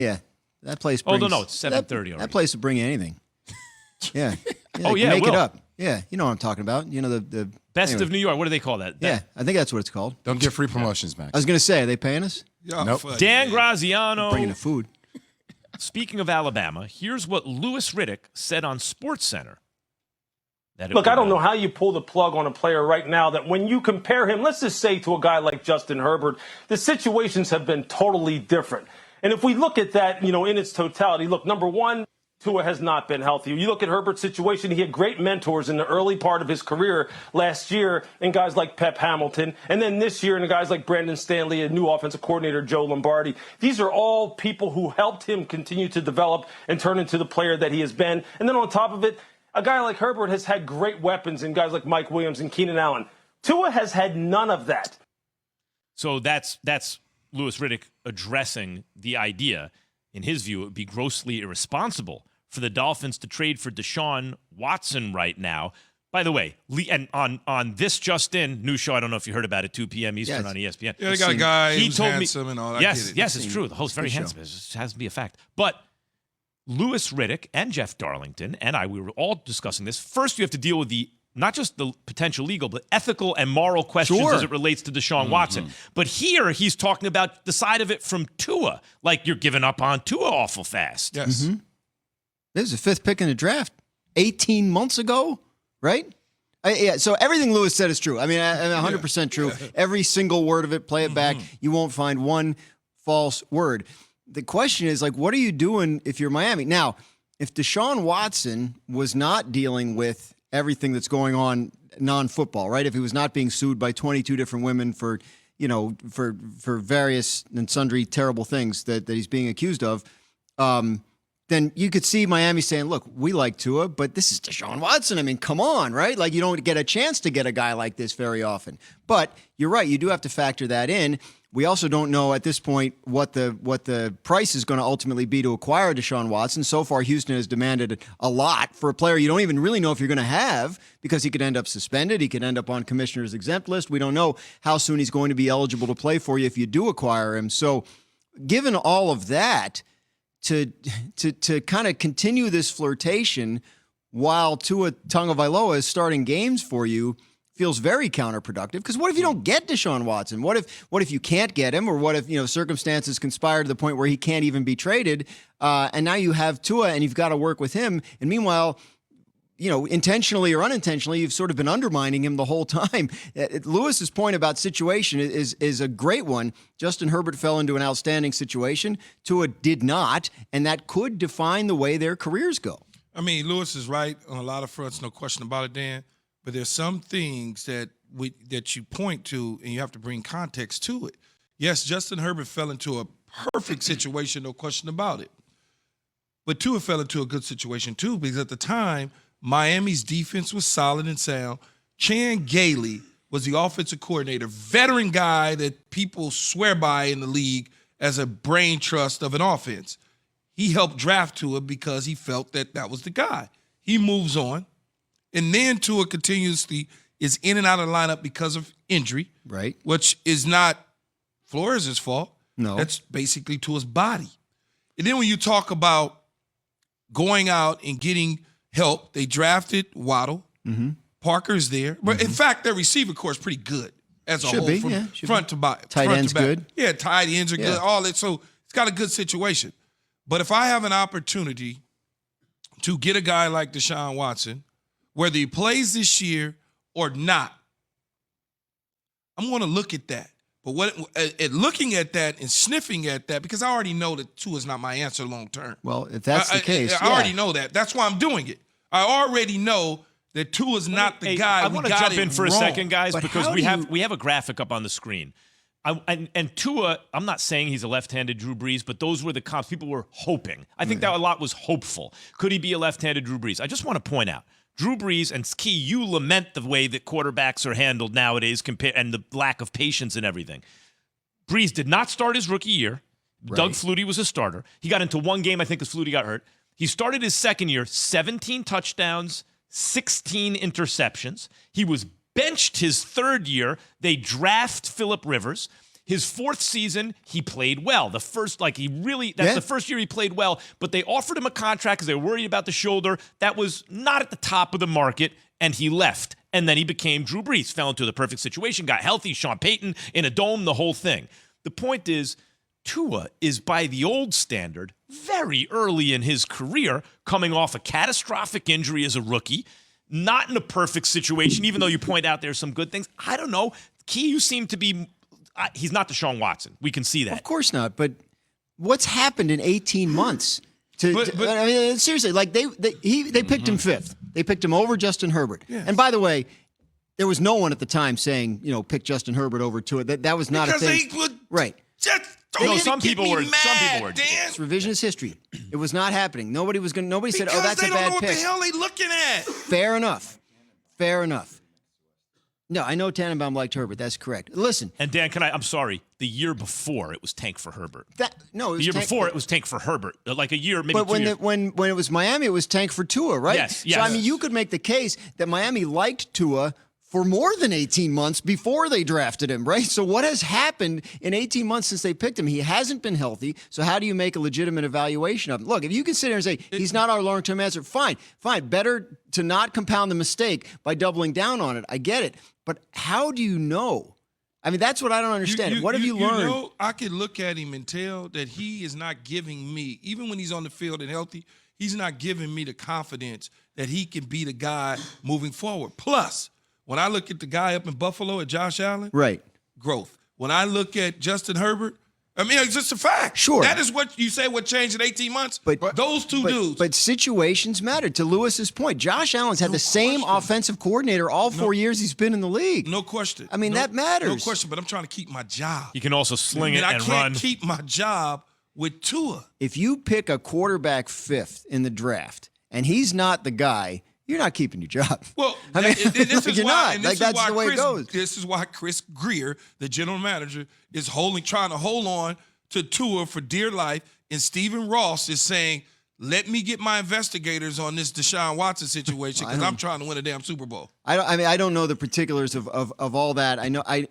Yeah, that place. Oh, Brings, no, it's 7:30 already. That place will bring you anything. Yeah. Oh, yeah, make it it will. up. Yeah, you know what I'm talking about. You know the Best anyway. of New York. What do they call that? Yeah, I think that's what it's called. Don't get free promotions, Max. I was going to say, are they paying us? Nope. Dan Graziano. Bringing the food. Speaking of Alabama, here's what Louis Riddick said on SportsCenter. Look, I don't know how you pull the plug on a player right now that when you compare him, let's just say to a guy like Justin Herbert, the situations have been totally different. And if we look at that, in its totality, look, number one, Tua has not been healthy. You look at Herbert's situation, he had great mentors in the early part of his career last year in guys like Pep Hamilton, and then this year in guys like Brandon Stanley and new offensive coordinator Joe Lombardi. These are all people who helped him continue to develop and turn into the player that he has been. And then on top of it, a guy like Herbert has had great weapons in guys like Mike Williams and Keenan Allen. Tua has had none of that. So that's Louis Riddick addressing the idea. In his view, it would be grossly irresponsible for the Dolphins to trade for Deshaun Watson right now. By the way, and on this just in, new show, I don't know if you heard about it, 2 p.m. Eastern on ESPN. Yeah, they got a guy who's handsome and all that. Yes, it's true. The host's very handsome. It has to be a fact. But Louis Riddick and Jeff Darlington and we were all discussing this. First, you have to deal with not just the potential legal, but ethical and moral questions as it relates to Deshaun Watson. But here, he's talking about the side of it from Tua, like you're giving up on Tua awful fast. Yes. Mm-hmm. This is the 5th pick in the draft 18 months ago, right? So everything Louis said is true. I mean, 100% true. Every single word of it, play it back. You won't find one false word. The question is, what are you doing if you're Miami? Now, if Deshaun Watson was not dealing with everything that's going on non-football, right? If he was not being sued by 22 different women for various and sundry terrible things that he's being accused of, then you could see Miami saying, look, we like Tua, but this is Deshaun Watson. I mean, come on, right? You don't get a chance to get a guy like this very often. But you're right. You do have to factor that in. We also don't know at this point what the price is going to ultimately be to acquire Deshaun Watson. So far, Houston has demanded a lot for a player you don't even really know if you're going to have, because he could end up suspended. He could end up on commissioner's exempt list. We don't know how soon he's going to be eligible to play for you if you do acquire him. So given all of that, to kind of continue this flirtation while Tua Tagovailoa is starting games for you feels very counterproductive. Because what if you don't get Deshaun Watson? What if you can't get him, or what if circumstances conspire to the point where he can't even be traded, and now you have Tua and you've got to work with him, and meanwhile, intentionally or unintentionally, you've sort of been undermining him the whole time. Lewis's point about situation is a great one. Justin Herbert fell into an outstanding situation. Tua did not, and that could define the way their careers go. I mean, Lewis is right on a lot of fronts, no question about it, Dan. But there's some things that you point to, and you have to bring context to it. Yes, Justin Herbert fell into a perfect situation, no question about it. But Tua fell into a good situation too, because at the time, Miami's defense was solid and sound. Chan Gailey was the offensive coordinator, veteran guy that people swear by in the league as a brain trust of an offense. He helped draft Tua because he felt that was the guy. He moves on. And then Tua continuously is in and out of the lineup because of injury. Right. Which is not Flores' fault. No. That's basically Tua's body. And then when you talk about going out and getting help, they drafted Waddle. Mm-hmm. Parker's there. But in fact, their receiver core is pretty good as a whole, from front to back. Tight end's good. Yeah, tight ends are good. All that. So it's got a good situation. But if I have an opportunity to get a guy like Deshaun Watson, whether he plays this year or not, I'm going to look at that. But looking at that and sniffing at that, because I already know that Tua is not my answer long term. Well, if that's the case, I already know that. That's why I'm doing it. I already know that Tua is not the guy. I want to jump in for a second, guys, But because we have a graphic up on the screen. And Tua, I'm not saying he's a left-handed Drew Brees, but those were the comps. People were hoping. I think that a lot was hopeful. Could he be a left-handed Drew Brees? I just want to point out, Drew Brees and Key, you lament the way that quarterbacks are handled nowadays and the lack of patience and everything. Brees did not start his rookie year. Right. Doug Flutie was a starter. He got into one game, I think, because Flutie got hurt. He started his second year, 17 touchdowns, 16 interceptions. He was benched his third year. They draft Phillip Rivers. His fourth season, he played well. The first year he played well, but they offered him a contract because they were worried about the shoulder. That was not at the top of the market, and he left. And then he became Drew Brees, fell into the perfect situation, got healthy, Sean Payton in a dome, the whole thing. The point is, Tua is, by the old standard, very early in his career, coming off a catastrophic injury as a rookie, not in a perfect situation, even though you point out there's some good things. I don't know. Key, you seem to be he's not Deshaun Watson. We can see that. Of course not. But what's happened in 18 months? I mean, seriously, like they picked him fifth. They picked him over Justin Herbert. Yes. And by the way, there was no one at the time saying, pick Justin Herbert over Tua. That was not because a thing. They would right. Some people were. Dan. It's revisionist history. It was not happening. Nobody said, "Oh, that's a bad pick." Because they don't know what the hell they looking at. Fair enough. No, I know Tannenbaum liked Herbert. That's correct. Listen. And Dan, I'm sorry. The year before, it was tank for Herbert. It was tank for Herbert. Like a year, maybe. But when it was Miami, it was tank for Tua, right? Yes. So I mean, you could make the case that Miami liked Tua for more than 18 months before they drafted him, right? So what has happened in 18 months since they picked him? He hasn't been healthy. So how do you make a legitimate evaluation of him? Look, if you can sit here and say he's not our long-term answer, fine. Better to not compound the mistake by doubling down on it. I get it. But how do you know? I mean, that's what I don't understand. What have you learned? I could look at him and tell that he is not giving me, even when he's on the field and healthy, he's not giving me the confidence that he can be the guy moving forward. Plus, when I look at the guy up in Buffalo at Josh Allen, right, growth. When I look at Justin Herbert, I mean, it's just a fact. Sure. That is what you say what changed in 18 months. But those two dudes. But situations matter. To Lewis's point, Josh Allen's had the same offensive coordinator all 4 years he's been in the league. No question. I mean, that matters. No question, but I'm trying to keep my job. You can also sling it and run. I can't keep my job with Tua. If you pick a quarterback fifth in the draft and he's not the guy, you're not keeping your job. Well, I mean, this is you're why, not. Like, that's the way it goes. This is why Chris Greer, the general manager, is trying to hold on to Tua for dear life, and Stephen Ross is saying, let me get my investigators on this Deshaun Watson situation because I'm trying to win a damn Super Bowl. I don't know the particulars of all that.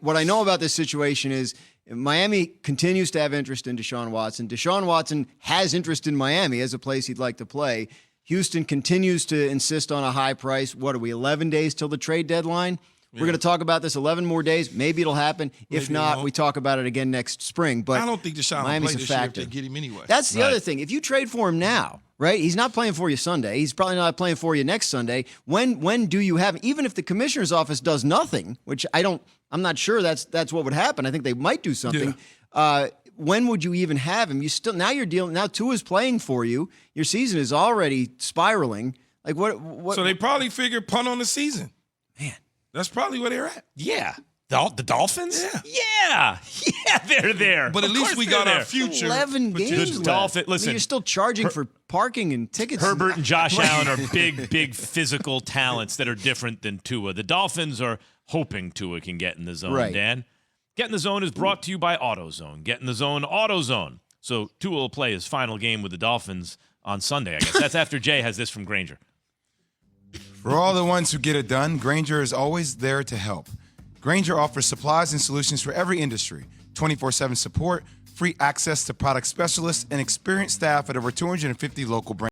What I know about this situation is Miami continues to have interest in Deshaun Watson. Deshaun Watson has interest in Miami as a place he'd like to play. Houston continues to insist on a high price. What are we, 11 days till the trade deadline? We're going to talk about this 11 more days. Maybe it'll happen. If not, we talk about it again next spring. But I don't think Deshaun Miami's will play a this factor. year if they get him anyway. That's the other thing. If you trade for him now, right? He's not playing for you Sunday. He's probably not playing for you next Sunday. When do you have? Even if the commissioner's office does nothing, which I'm not sure that's what would happen. I think they might do something. Yeah. When would you even have him? Now Tua's playing for you. Your season is already spiraling. Like what? So they probably figure punt on the season. Man. That's probably where they're at. Yeah. The Dolphins? Yeah. Yeah, they're there. But at least we got our future. 11 games the Dolphins, left. listen. I mean, you're still charging for parking and tickets. Herbert and Josh Allen are big physical talents that are different than Tua. The Dolphins are hoping Tua can get in the zone, right. Dan. Get in the Zone is brought to you by AutoZone. Get in the Zone, AutoZone. So Tua will play his final game with the Dolphins on Sunday, I guess. That's after Jay has this from Granger. For all the ones who get it done, Granger is always there to help. Granger offers supplies and solutions for every industry, 24/7 support, free access to product specialists, and experienced staff at over 250 local branches.